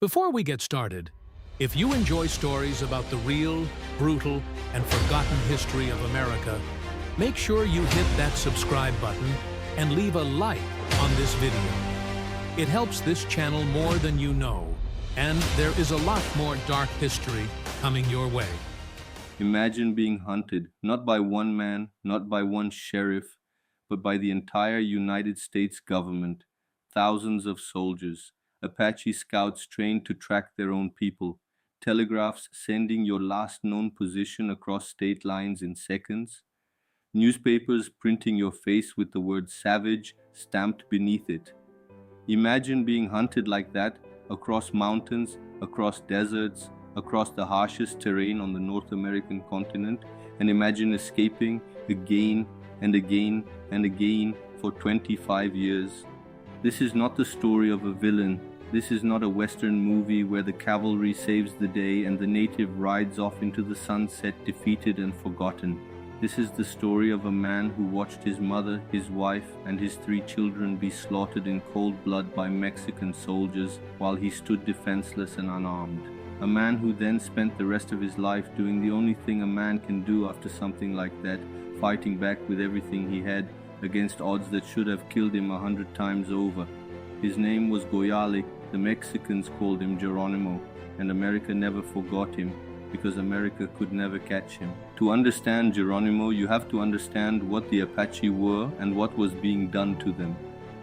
Before we get started, if you enjoy stories about the real, brutal, and forgotten history of America, make sure you hit that subscribe button and leave a like on this video. It helps this channel more than you know, and there is a lot more dark history coming your way. Imagine being hunted, not by one man, not by one sheriff, but by the entire United States government, thousands of soldiers, Apache scouts trained to track their own people, telegraphs sending your last known position across state lines in seconds, newspapers printing your face with the word savage stamped beneath it. Imagine being hunted like that across mountains, across deserts, across the harshest terrain on the North American continent, and imagine escaping again and again and again for 25 years. This is not the story of a villain. This is not a Western movie where the cavalry saves the day and the native rides off into the sunset defeated and forgotten. This is the story of a man who watched his mother, his wife, and his 3 children be slaughtered in cold blood by Mexican soldiers while he stood defenseless and unarmed. A man who then spent the rest of his life doing the only thing a man can do after something like that, fighting back with everything he had against odds that should have killed him 100 times over. His name was Goyali, the Mexicans called him Geronimo, and America never forgot him, because America could never catch him. To understand Geronimo, you have to understand what the Apache were and what was being done to them.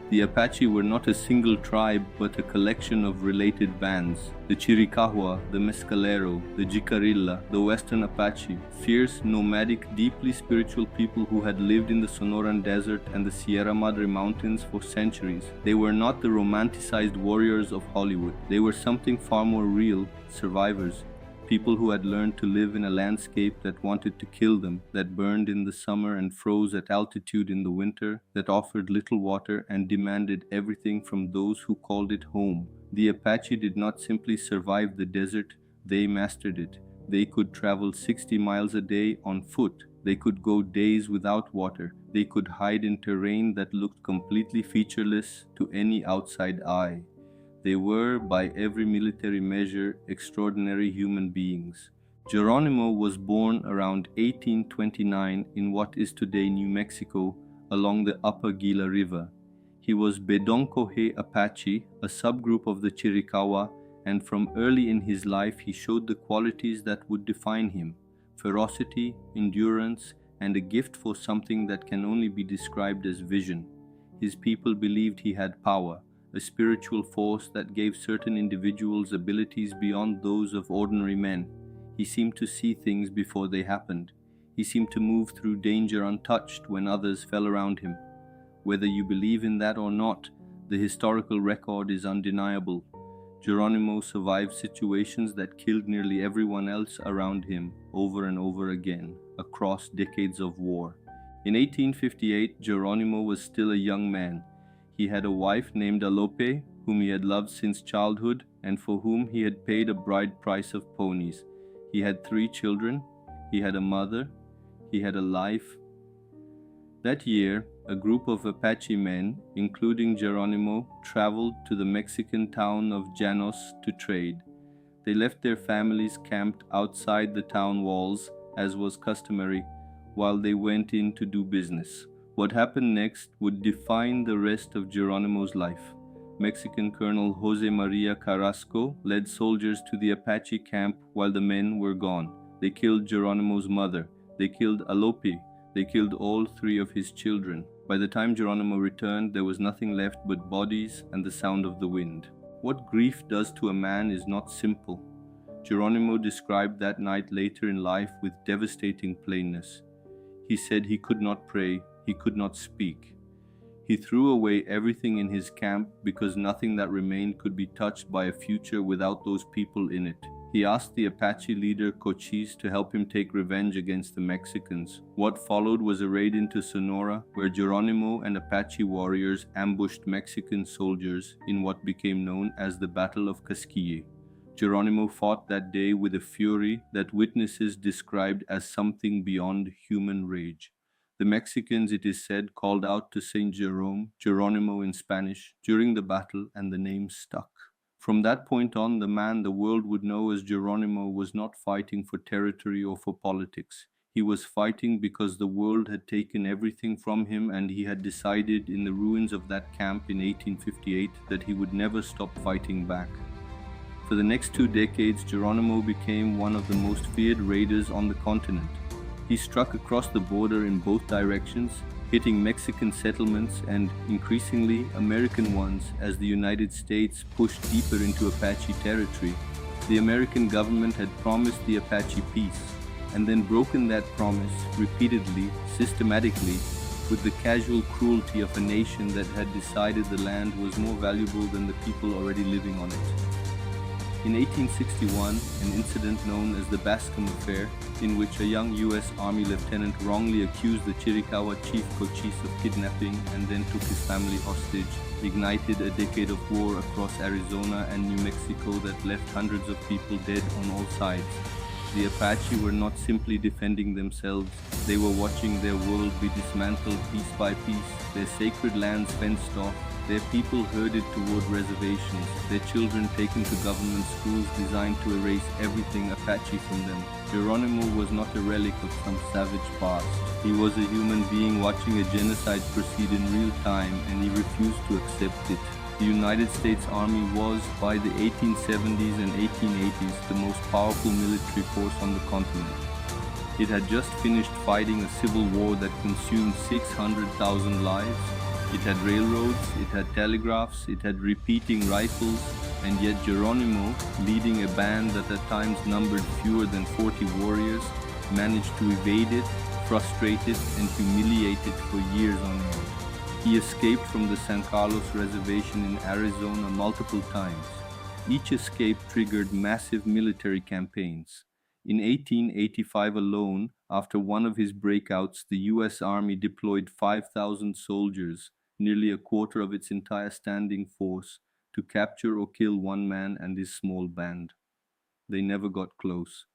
The Apache were not a single tribe, but a collection of related bands. The Chiricahua, the Mescalero, the Jicarilla, the Western Apache, fierce, nomadic, deeply spiritual people who had lived in the Sonoran Desert and the Sierra Madre Mountains for centuries. They were not the romanticized warriors of Hollywood. They were something far more real, survivors. People who had learned to live in a landscape that wanted to kill them, that burned in the summer and froze at altitude in the winter, that offered little water and demanded everything from those who called it home. The Apache did not simply survive the desert, they mastered it. They could travel 60 miles a day on foot. They could go days without water. They could hide in terrain that looked completely featureless to any outside eye. They were, by every military measure, extraordinary human beings. Geronimo was born around 1829 in what is today New Mexico, along the Upper Gila River. He was Bedonkohe Apache, a subgroup of the Chiricahua, and from early in his life he showed the qualities that would define him: ferocity, endurance, and a gift for something that can only be described as vision. His people believed he had power, a spiritual force that gave certain individuals abilities beyond those of ordinary men. He seemed to see things before they happened. He seemed to move through danger untouched when others fell around him. Whether you believe in that or not, the historical record is undeniable. Geronimo survived situations that killed nearly everyone else around him over and over again, across decades of war. In 1858, Geronimo was still a young man. He had a wife named Alope, whom he had loved since childhood and for whom he had paid a bride price of ponies. He had 3 children. He had a mother. He had a life. That year, a group of Apache men, including Geronimo, traveled to the Mexican town of Llanos to trade. They left their families camped outside the town walls, as was customary, while they went in to do business. What happened next would define the rest of Geronimo's life. Mexican Colonel Jose Maria Carrasco led soldiers to the Apache camp while the men were gone. They killed Geronimo's mother. They killed Alope. They killed all 3 of his children. By the time Geronimo returned, there was nothing left but bodies and the sound of the wind. What grief does to a man is not simple. Geronimo described that night later in life with devastating plainness. He said he could not pray. He could not speak. He threw away everything in his camp because nothing that remained could be touched by a future without those people in it. He asked the Apache leader Cochise to help him take revenge against the Mexicans. What followed was a raid into Sonora, where Geronimo and Apache warriors ambushed Mexican soldiers in what became known as the Battle of Casquille. Geronimo fought that day with a fury that witnesses described as something beyond human rage. The Mexicans, it is said, called out to Saint Jerome, Geronimo in Spanish, during the battle, and the name stuck. From that point on, the man the world would know as Geronimo was not fighting for territory or for politics. He was fighting because the world had taken everything from him, and he had decided in the ruins of that camp in 1858 that he would never stop fighting back. For the next 2 decades, Geronimo became one of the most feared raiders on the continent. He struck across the border in both directions, hitting Mexican settlements and, increasingly, American ones as the United States pushed deeper into Apache territory. The American government had promised the Apache peace, and then broken that promise repeatedly, systematically, with the casual cruelty of a nation that had decided the land was more valuable than the people already living on it. In 1861, an incident known as the Bascom Affair, in which a young U.S. Army lieutenant wrongly accused the Chiricahua chief Cochise of kidnapping and then took his family hostage, ignited a decade of war across Arizona and New Mexico that left hundreds of people dead on all sides. The Apache were not simply defending themselves, they were watching their world be dismantled piece by piece, their sacred lands fenced off, their people herded toward reservations, their children taken to government schools designed to erase everything Apache from them. Geronimo was not a relic of some savage past. He was a human being watching a genocide proceed in real time, and he refused to accept it. The United States Army was, by the 1870s and 1880s, the most powerful military force on the continent. It had just finished fighting a civil war that consumed 600,000 lives. It had railroads, it had telegraphs, it had repeating rifles, and yet Geronimo, leading a band that at times numbered fewer than 40 warriors, managed to evade it, frustrate it, and humiliate it for years on end. He escaped from the San Carlos reservation in Arizona multiple times. Each escape triggered massive military campaigns. In 1885 alone, after one of his breakouts, the U.S. Army deployed 5,000 soldiers, nearly a quarter of its entire standing force, to capture or kill one man and his small band. They never got close.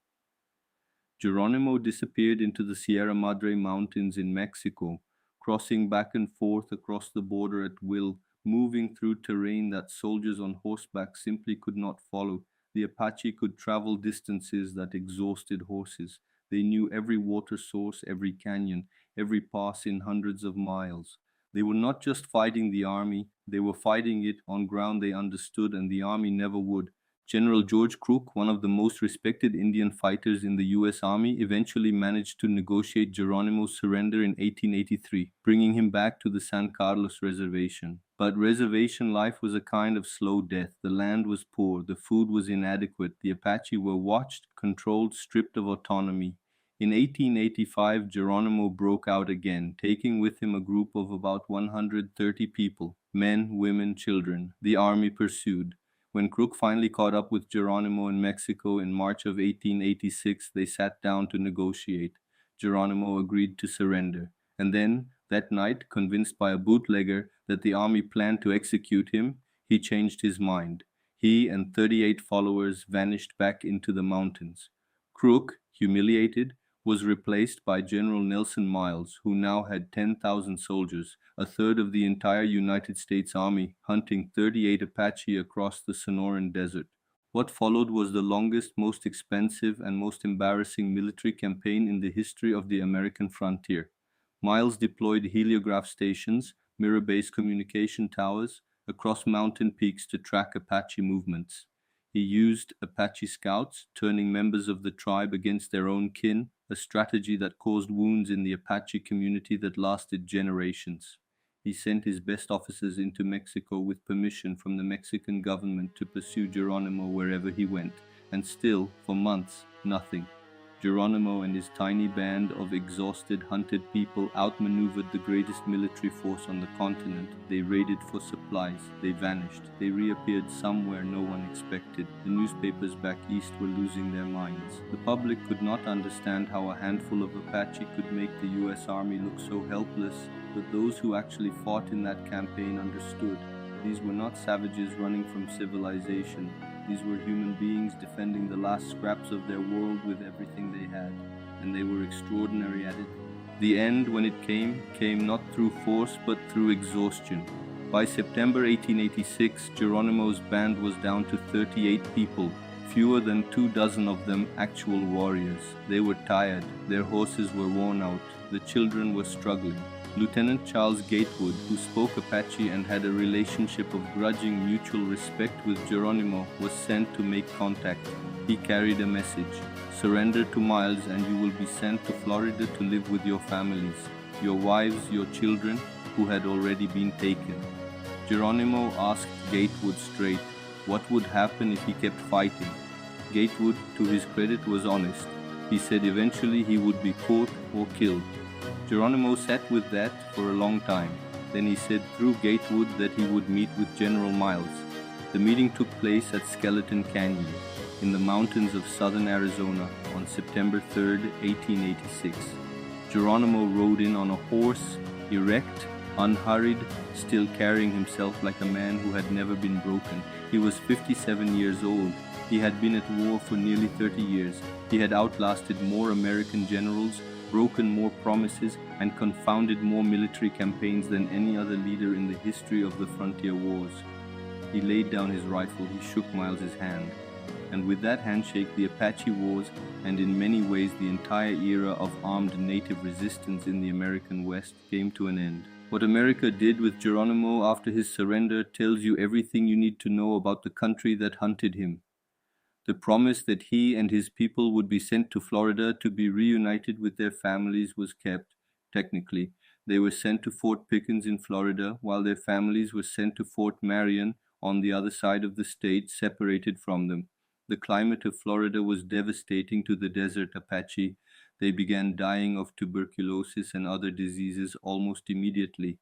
Geronimo disappeared into the Sierra Madre Mountains in Mexico, crossing back and forth across the border at will, moving through terrain that soldiers on horseback simply could not follow. The Apache could travel distances that exhausted horses. They knew every water source, every canyon, every pass in hundreds of miles. They were not just fighting the army, they were fighting it on ground they understood, and the army never would. General George Crook, one of the most respected Indian fighters in the U.S. Army, eventually managed to negotiate Geronimo's surrender in 1883, bringing him back to the San Carlos reservation. But reservation life was a kind of slow death. The land was poor, the food was inadequate, the Apache were watched, controlled, stripped of autonomy. In 1885, Geronimo broke out again, taking with him a group of about 130 people, men, women, children. The army pursued. When Crook finally caught up with Geronimo in Mexico in March of 1886, they sat down to negotiate. Geronimo agreed to surrender. And then, that night, convinced by a bootlegger that the army planned to execute him, he changed his mind. He and 38 followers vanished back into the mountains. Crook, humiliated, was replaced by General Nelson Miles, who now had 10,000 soldiers, a third of the entire United States Army, hunting 38 Apache across the Sonoran Desert. What followed was the longest, most expensive, and most embarrassing military campaign in the history of the American frontier. Miles deployed heliograph stations, mirror-based communication towers, across mountain peaks to track Apache movements. He used Apache scouts, turning members of the tribe against their own kin, a strategy that caused wounds in the Apache community that lasted generations. He sent his best officers into Mexico with permission from the Mexican government to pursue Geronimo wherever he went, and still, for months, nothing. Geronimo and his tiny band of exhausted, hunted people outmaneuvered the greatest military force on the continent. They raided for supplies. They vanished. They reappeared somewhere no one expected. The newspapers back east were losing their minds. The public could not understand how a handful of Apache could make the U.S. Army look so helpless, but those who actually fought in that campaign understood. These were not savages running from civilization. These were human beings defending the last scraps of their world with everything they had, and they were extraordinary at it. The end, when it came not through force but through exhaustion. By September 1886, Geronimo's band was down to 38 people, fewer than 24 of them actual warriors. They were tired, their horses were worn out, the children were struggling. Lieutenant Charles Gatewood, who spoke Apache and had a relationship of grudging mutual respect with Geronimo, was sent to make contact. He carried a message: surrender to Miles and you will be sent to Florida to live with your families, your wives, your children, who had already been taken. Geronimo asked Gatewood straight what would happen if he kept fighting. Gatewood, to his credit, was honest. He said eventually he would be caught or killed. Geronimo sat with that for a long time. Then he said through Gatewood that he would meet with General Miles. The meeting took place at Skeleton Canyon, in the mountains of southern Arizona, on September 3, 1886. Geronimo rode in on a horse, erect, unhurried, still carrying himself like a man who had never been broken. He was 57 years old. He had been at war for nearly 30 years. He had outlasted more American generals, broken more promises, and confounded more military campaigns than any other leader in the history of the frontier wars. He laid down his rifle, he shook Miles's hand, and with that handshake the Apache Wars, and in many ways the entire era of armed native resistance in the American West, came to an end. What America did with Geronimo after his surrender tells you everything you need to know about the country that hunted him. The promise that he and his people would be sent to Florida to be reunited with their families was kept, technically. They were sent to Fort Pickens in Florida, while their families were sent to Fort Marion on the other side of the state, separated from them. The climate of Florida was devastating to the desert Apache. They began dying of tuberculosis and other diseases almost immediately.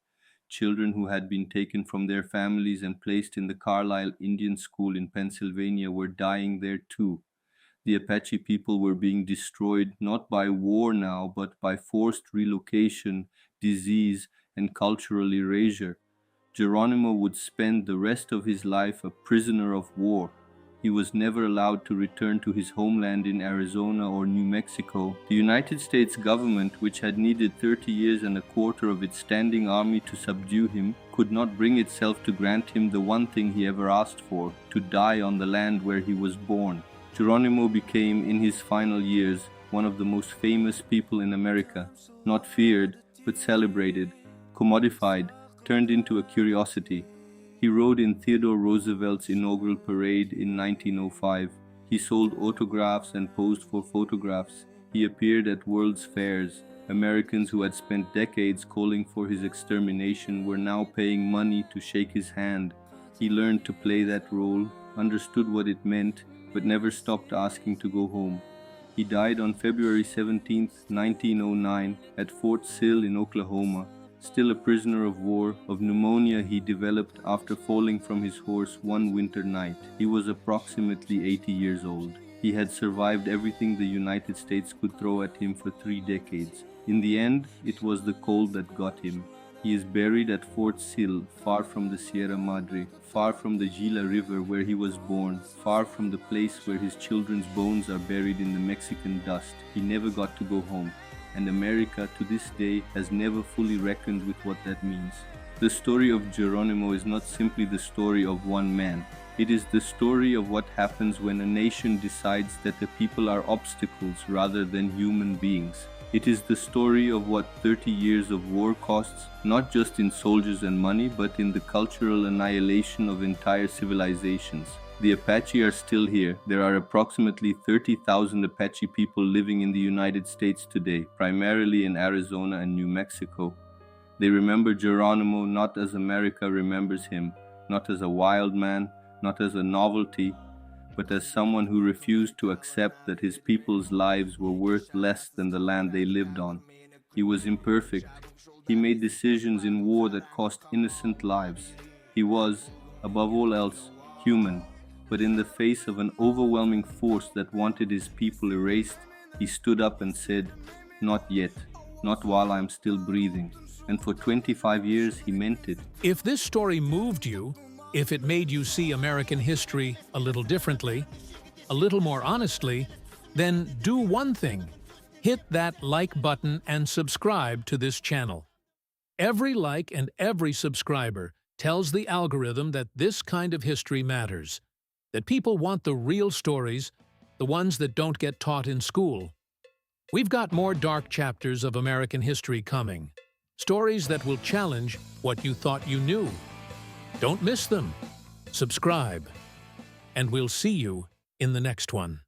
Children who had been taken from their families and placed in the Carlisle Indian School in Pennsylvania were dying there too. The Apache people were being destroyed not by war now, but by forced relocation, disease, and cultural erasure. Geronimo would spend the rest of his life a prisoner of war. He was never allowed to return to his homeland in Arizona or New Mexico. The United States government, which had needed 30 years and a quarter of its standing army to subdue him, could not bring itself to grant him the one thing he ever asked for: to die on the land where he was born. Geronimo became, in his final years, one of the most famous people in America, not feared, but celebrated, commodified, turned into a curiosity. He rode in Theodore Roosevelt's inaugural parade in 1905. He sold autographs and posed for photographs. He appeared at World's Fairs. Americans who had spent decades calling for his extermination were now paying money to shake his hand. He learned to play that role, understood what it meant, but never stopped asking to go home. He died on February 17, 1909, at Fort Sill in Oklahoma. Still a prisoner of war, of pneumonia he developed after falling from his horse one winter night. He was approximately 80 years old. He had survived everything the United States could throw at him for 3 decades. In the end, it was the cold that got him. He is buried at Fort Sill, far from the Sierra Madre, far from the Gila River where he was born, far from the place where his children's bones are buried in the Mexican dust. He never got to go home. And America to this day has never fully reckoned with what that means. The story of Geronimo is not simply the story of one man. It is the story of what happens when a nation decides that the people are obstacles rather than human beings. It is the story of what 30 years of war costs, not just in soldiers and money, but in the cultural annihilation of entire civilizations. The Apache are still here. There are approximately 30,000 Apache people living in the United States today, primarily in Arizona and New Mexico. They remember Geronimo not as America remembers him, not as a wild man, not as a novelty, but as someone who refused to accept that his people's lives were worth less than the land they lived on. He was imperfect. He made decisions in war that cost innocent lives. He was, above all else, human. But in the face of an overwhelming force that wanted his people erased, he stood up and said, "Not yet, not while I'm still breathing." And for 25 years, he meant it. If this story moved you, if it made you see American history a little differently, a little more honestly, then do one thing. Hit that like button and subscribe to this channel. Every like and every subscriber tells the algorithm that this kind of history matters, that people want the real stories, the ones that don't get taught in school. We've got more dark chapters of American history coming, stories that will challenge what you thought you knew. Don't miss them. Subscribe, and we'll see you in the next one.